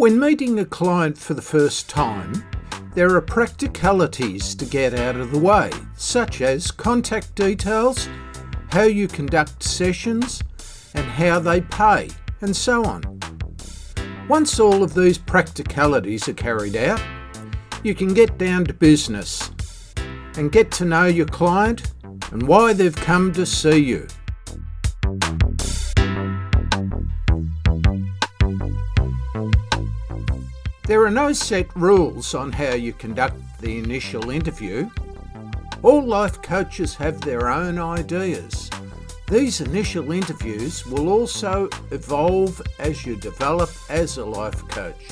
When meeting a client for the first time, there are practicalities to get out of the way, such as contact details, how you conduct sessions, and how they pay, and so on. Once all of these practicalities are carried out, you can get down to business and get to know your client and why they've come to see you. There are no set rules on how you conduct the initial interview. All life coaches have their own ideas. These initial interviews will also evolve as you develop as a life coach.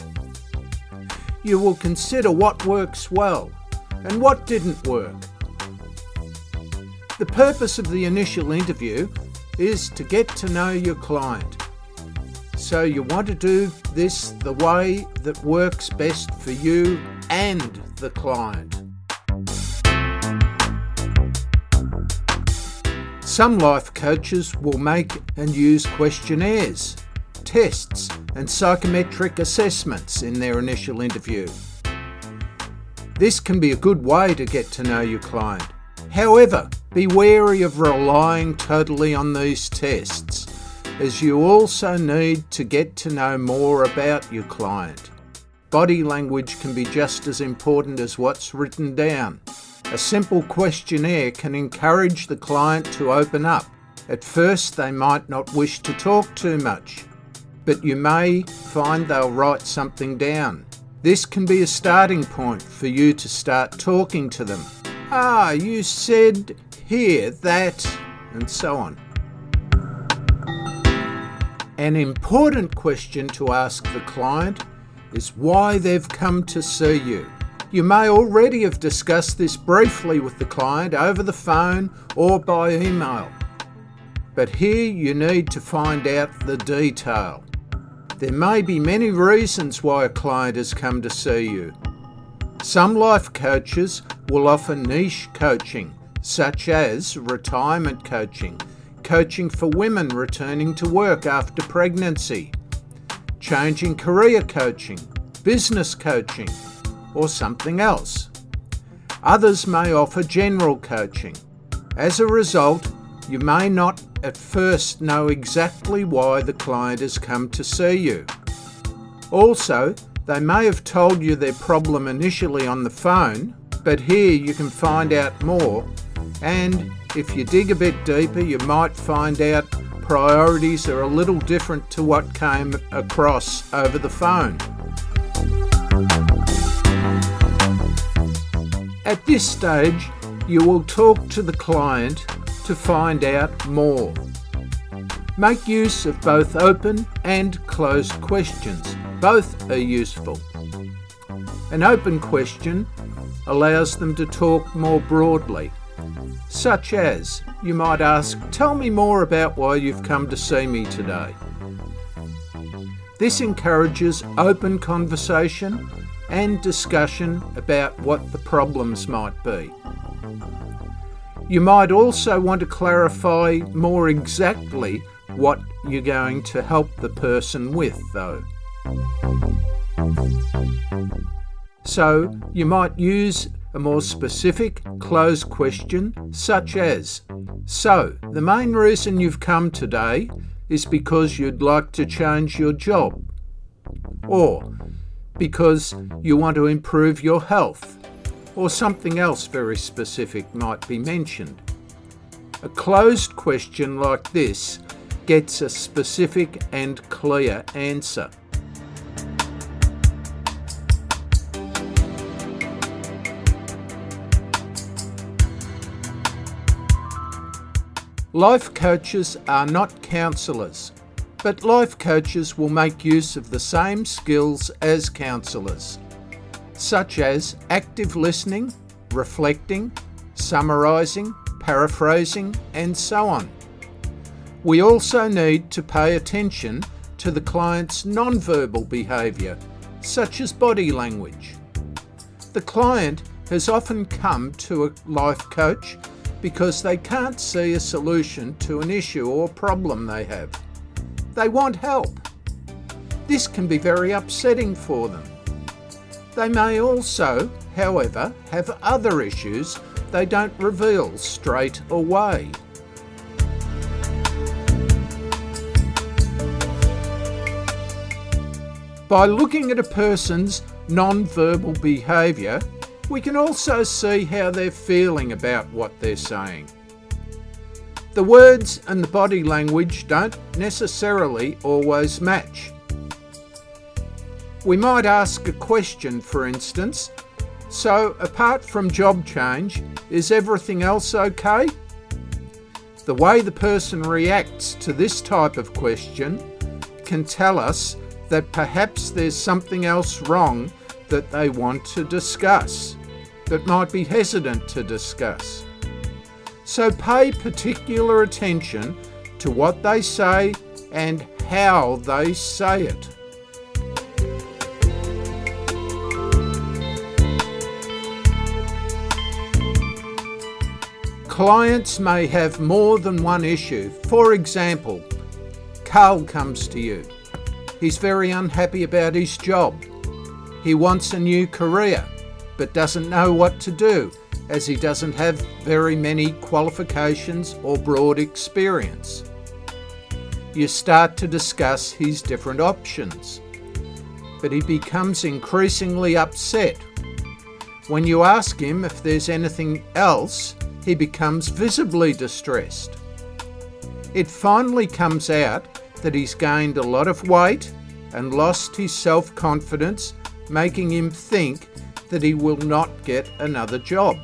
You will consider what works well and what didn't work. The purpose of the initial interview is to get to know your client. So you want to do this the way that works best for you and the client. Some life coaches will make and use questionnaires, tests, and psychometric assessments in their initial interview. This can be a good way to get to know your client. However, be wary of relying totally on these tests, as you also need to get to know more about your client. Body language can be just as important as what's written down. A simple questionnaire can encourage the client to open up. At first, they might not wish to talk too much, but you may find they'll write something down. This can be a starting point for you to start talking to them. You said here that, and so on. An important question to ask the client is why they've come to see you. You may already have discussed this briefly with the client over the phone or by email, but here you need to find out the detail. There may be many reasons why a client has come to see you. Some life coaches will offer niche coaching, such as retirement coaching, coaching for women returning to work after pregnancy, changing career coaching, business coaching, or something else. Others may offer general coaching. As a result, you may not at first know exactly why the client has come to see you. Also, they may have told you their problem initially on the phone, but here you can find out more, and if you dig a bit deeper, you might find out priorities are a little different to what came across over the phone. At this stage, you will talk to the client to find out more. Make use of both open and closed questions. Both are useful. An open question allows them to talk more broadly, such as you might ask, "Tell me more about why you've come to see me today." This encourages open conversation and discussion about what the problems might be. You might also want to clarify more exactly what you're going to help the person with, though. So you might use a more specific closed question, such as, "So, the main reason you've come today is because you'd like to change your job, or because you want to improve your health," or something else very specific might be mentioned. A closed question like this gets a specific and clear answer. Life coaches are not counsellors, but life coaches will make use of the same skills as counsellors, such as active listening, reflecting, summarising, paraphrasing, and so on. We also need to pay attention to the client's non-verbal behaviour, such as body language. The client has often come to a life coach because they can't see a solution to an issue or problem they have. They want help. This can be very upsetting for them. They may also, however, have other issues they don't reveal straight away. By looking at a person's non-verbal behaviour, we can also see how they're feeling about what they're saying. The words and the body language don't necessarily always match. We might ask a question, for instance, "So, apart from job change, is everything else okay?" The way the person reacts to this type of question can tell us that perhaps there's something else wrong that they want to discuss, that might be hesitant to discuss. So pay particular attention to what they say and how they say it. Clients may have more than one issue. For example, Carl comes to you. He's very unhappy about his job. He wants a new career, but doesn't know what to do, as he doesn't have very many qualifications or broad experience. You start to discuss his different options, but he becomes increasingly upset. When you ask him if there's anything else, he becomes visibly distressed. It finally comes out that he's gained a lot of weight and lost his self-confidence, making him think that he will not get another job.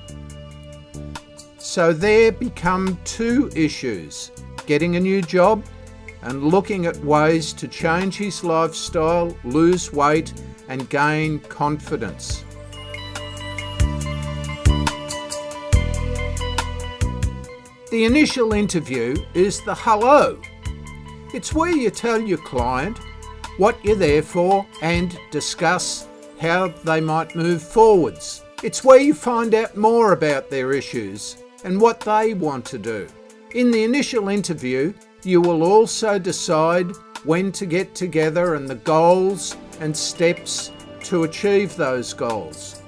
So there become two issues: getting a new job and looking at ways to change his lifestyle, lose weight and gain confidence. The initial interview is the hello. It's where you tell your client what you're there for and discuss how they might move forwards. It's where you find out more about their issues and what they want to do. In the initial interview, you will also decide when to get together and the goals and steps to achieve those goals.